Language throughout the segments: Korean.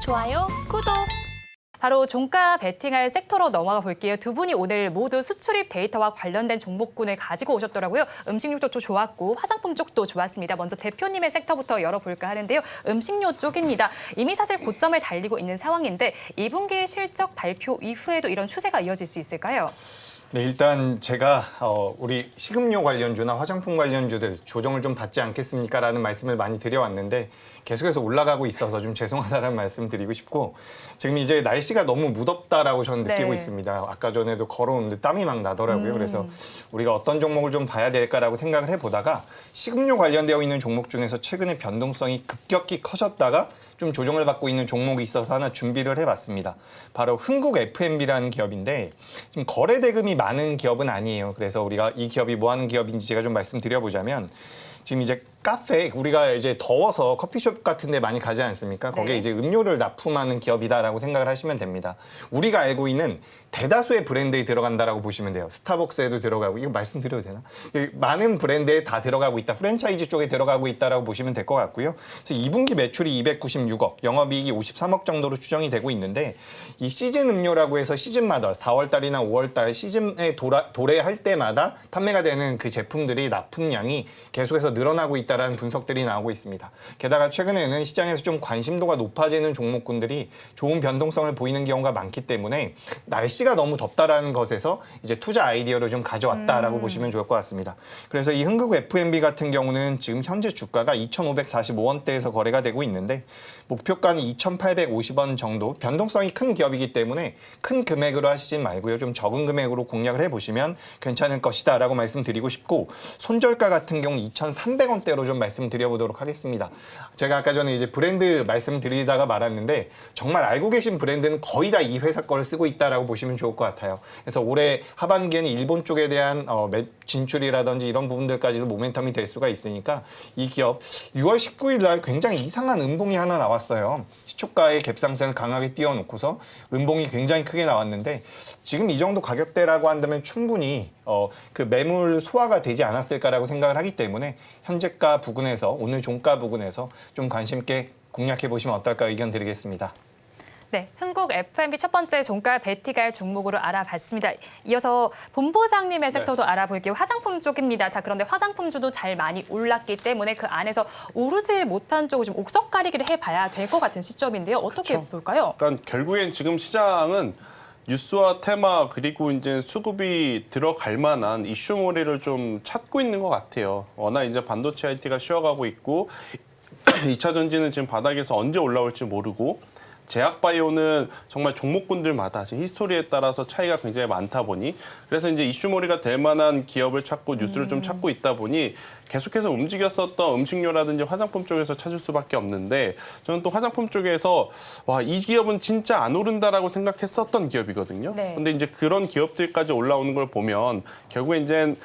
좋아요, 구독. 바로 종가 베팅할 섹터로 넘어가 볼게요. 두 분이 오늘 모두 수출입 데이터와 관련된 종목군을 가지고 오셨더라고요. 음식료 쪽도 좋았고 화장품 쪽도 좋았습니다. 먼저 대표님의 섹터부터 열어볼까 하는데요. 음식료 쪽입니다. 이미 사실 고점을 달리고 있는 상황인데 2분기 실적 발표 이후에도 이런 추세가 이어질 수 있을까요? 네, 일단 제가 우리 식음료 관련주나 화장품 관련주들 조정을 좀 받지 않겠습니까? 라는 말씀을 많이 드려왔는데 계속해서 올라가고 있어서 좀 죄송하다는 말씀 드리고 싶고 지금 이제 날씨가 너무 무덥다라고 저는 느끼고 네. 있습니다. 아까 전에도 걸어오는데 땀이 막 나더라고요. 그래서 우리가 어떤 종목을 좀 봐야 될까라고 생각을 해보다가 식음료 관련되어 있는 종목 중에서 최근에 변동성이 급격히 커졌다가 좀 조정을 받고 있는 종목이 있어서 하나 준비를 해봤습니다. 바로 흥국 F&B라는 기업인데 지금 거래 대금이 많은 기업은 아니에요. 그래서 우리가 이 기업이 뭐 하는 기업인지 제가 좀 말씀드려보자면 지금 이제 카페, 우리가 이제 더워서 커피숍 같은 데 많이 가지 않습니까? 거기에 네. 이제 음료를 납품하는 기업이다라고 생각을 하시면 됩니다. 우리가 알고 있는 대다수의 브랜드에 들어간다라고 보시면 돼요. 스타벅스에도 들어가고, 이거 말씀드려도 되나? 많은 브랜드에 다 들어가고 있다. 프랜차이즈 쪽에 들어가고 있다라고 보시면 될 것 같고요. 그래서 2분기 매출이 296억, 영업이익이 53억 정도로 추정이 되고 있는데 이 시즌 음료라고 해서 시즌마다 4월 달이나 5월 달 시즌에 도래할 때마다 판매가 되는 그 제품들이 납품량이 계속해서 늘어나고 있다라는 분석들이 나오고 있습니다. 게다가 최근에는 시장에서 좀 관심도가 높아지는 종목군들이 좋은 변동성을 보이는 경우가 많기 때문에 날씨가 너무 덥다라는 것에서 이제 투자 아이디어를 좀 가져왔다라고 보시면 좋을 것 같습니다. 그래서 이 흥국 F&B 같은 경우는 지금 현재 주가가 2,545원대에서 거래가 되고 있는데 목표가는 2,850원 정도, 변동성이 큰 기업이기 때문에 큰 금액으로 하시진 말고요. 좀 적은 금액으로 공략을 해보시면 괜찮을 것이다라고 말씀드리고 싶고 손절가 같은 경우 2,300원대로 좀 말씀드려보도록 하겠습니다. 제가 아까 전에 이제 브랜드 말씀드리다가 말았는데 정말 알고 계신 브랜드는 거의 다 이 회사 거를 쓰고 있다라고 보시면 좋을 것 같아요. 그래서 올해 하반기에는 일본 쪽에 대한 진출이라든지 이런 부분들까지도 모멘텀이 될 수가 있으니까 이 기업 6월 19일 날 굉장히 이상한 음봉이 하나 나왔어요. 시초가의 갭상승을 강하게 띄워놓고서 음봉이 굉장히 크게 나왔는데 지금 이 정도 가격대라고 한다면 충분히 그 매물 소화가 되지 않았을까라고 생각을 하기 때문에 현재가 부근에서 오늘 종가 부근에서 좀 관심 있게 공략해 보시면 어떨까 의견 드리겠습니다. 네, 흥국 F&B 첫 번째 종가 베팅할 종목으로 알아봤습니다. 이어서 본부장님의 섹터도 알아볼게요. 화장품 쪽입니다. 자, 그런데 화장품주도 잘 많이 올랐기 때문에 그 안에서 오르지 못한 쪽을 좀 옥석 가리기를 해봐야 될 것 같은 시점인데요. 어떻게 그쵸. 볼까요? 그러니까 결국엔 지금 시장은 뉴스와 테마 그리고 이제 수급이 들어갈 만한 이슈몰이를 좀 찾고 있는 것 같아요. 워낙 이제 반도체 IT가 쉬어가고 있고 2차 전지는 지금 바닥에서 언제 올라올지 모르고 제약바이오는 정말 종목군들마다 지금 히스토리에 따라서 차이가 굉장히 많다 보니 그래서 이제 이슈몰이가 될 만한 기업을 찾고 뉴스를 좀 찾고 있다 보니 계속해서 움직였었던 음식료라든지 화장품 쪽에서 찾을 수밖에 없는데 저는 또 화장품 쪽에서 와, 이 기업은 진짜 안 오른다라고 생각했었던 기업이거든요. 네. 근데 이제 그런 기업들까지 올라오는 걸 보면 결국에 이제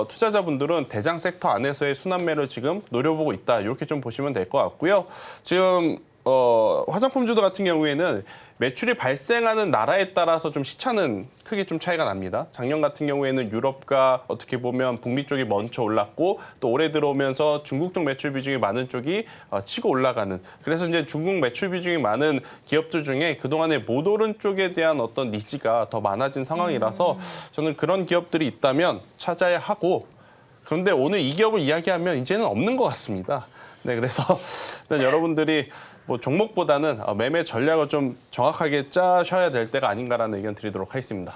투자자분들은 대장 섹터 안에서의 순환매를 지금 노려보고 있다. 이렇게 좀 보시면 될 것 같고요. 지금 화장품주도 같은 경우에는 매출이 발생하는 나라에 따라서 좀 시차는 크게 좀 차이가 납니다. 작년 같은 경우에는 유럽과 어떻게 보면 북미 쪽이 먼저 올랐고 또 올해 들어오면서 중국 쪽 매출 비중이 많은 쪽이 치고 올라가는 그래서 이제 중국 매출 비중이 많은 기업들 중에 그동안에 못 오른 쪽에 대한 어떤 니즈가 더 많아진 상황이라서 저는 그런 기업들이 있다면 찾아야 하고 그런데 오늘 이 기업을 이야기하면 이제는 없는 것 같습니다. 네, 그래서 일단 여러분들이 뭐 종목보다는 매매 전략을 좀 정확하게 짜셔야 될 때가 아닌가라는 의견 드리도록 하겠습니다.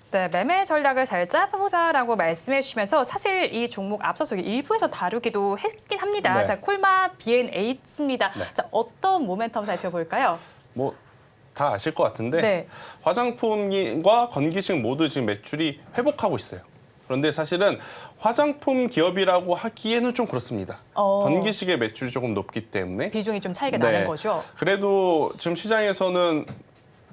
네, 매매 전략을 잘 짜보자라고 말씀해 주시면서 사실 이 종목 앞서서 일부에서 다루기도 했긴 합니다. 네. 자, 콜마 B&H입니다. 네. 자, 어떤 모멘텀 살펴볼까요? 뭐 다 아실 것 같은데 네. 화장품과 건기식 모두 지금 매출이 회복하고 있어요. 그런데 사실은 화장품 기업이라고 하기에는 좀 그렇습니다. 건기식의 매출이 조금 높기 때문에 비중이 좀 차이가 네. 나는 거죠. 그래도 지금 시장에서는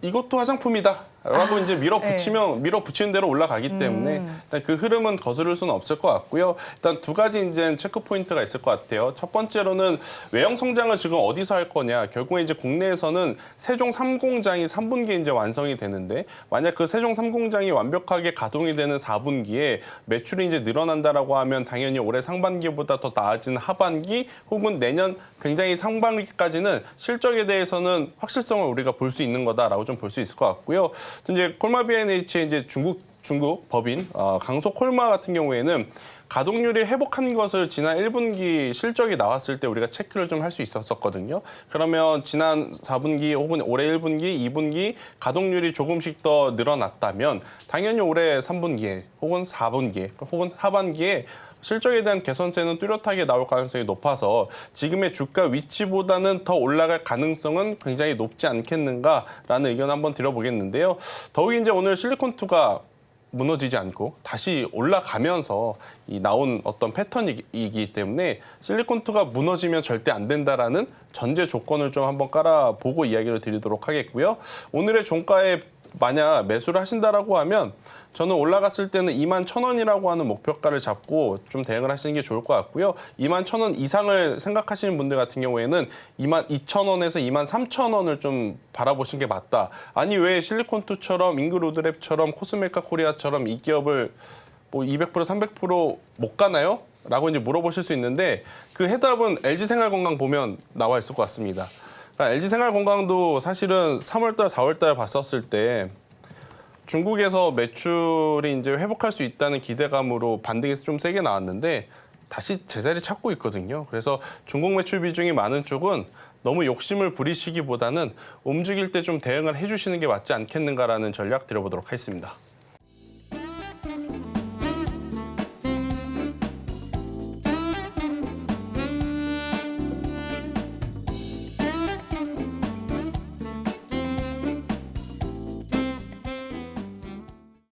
이것도 화장품이다 라고 이제 밀어붙이는 대로 올라가기 때문에 일단 그 흐름은 거스를 수는 없을 것 같고요. 일단 두 가지 이제 체크 포인트가 있을 것 같아요. 첫 번째로는 외형 성장을 지금 어디서 할 거냐. 결국에 이제 국내에서는 세종 3공장이 3분기에 이제 완성이 되는데 만약 그 세종 3공장이 완벽하게 가동이 되는 4분기에 매출이 이제 늘어난다라고 하면 당연히 올해 상반기보다 더 나아진 하반기 혹은 내년 굉장히 상반기까지는 실적에 대해서는 확실성을 우리가 볼 수 있는 거다라고 좀 볼 수 있을 것 같고요. 또 이제 콜마 B&H의 이제 중국 법인 강소 콜마 같은 경우에는 가동률이 회복한 것을 지난 1분기 실적이 나왔을 때 우리가 체크를 좀 할 수 있었거든요. 그러면 지난 4분기 혹은 올해 1분기, 2분기 가동률이 조금씩 더 늘어났다면 당연히 올해 3분기에 혹은 4분기에 혹은 하반기에 실적에 대한 개선세는 뚜렷하게 나올 가능성이 높아서 지금의 주가 위치보다는 더 올라갈 가능성은 굉장히 높지 않겠는가라는 의견 한번 드려보겠는데요. 더욱이 이제 오늘 실리콘2가 무너지지 않고 다시 올라가면서 이 나온 어떤 패턴이기 때문에 실리콘2가 무너지면 절대 안 된다라는 전제 조건을 좀 한번 깔아보고 이야기를 드리도록 하겠고요. 오늘의 종가에 만약 매수를 하신다라고 하면 저는 올라갔을 때는 21,000원이라고 하는 목표가를 잡고 좀 대응을 하시는 게 좋을 것 같고요. 21,000원 이상을 생각하시는 분들 같은 경우에는 22,000원에서 23,000원을 좀 바라보시는 게 맞다. 아니 왜 실리콘2처럼 잉그로드랩처럼 코스메카 코리아처럼 이 기업을 뭐 200%, 300% 못 가나요? 라고 이제 물어보실 수 있는데 그 해답은 LG생활건강 보면 나와 있을 것 같습니다. 그러니까 LG생활건강도 사실은 3월달, 4월달 봤었을 때 중국에서 매출이 이제 회복할 수 있다는 기대감으로 반등해서 좀 세게 나왔는데 다시 제자리 찾고 있거든요. 그래서 중국 매출 비중이 많은 쪽은 너무 욕심을 부리시기보다는 움직일 때 좀 대응을 해주시는 게 맞지 않겠는가라는 전략 드려보도록 하겠습니다.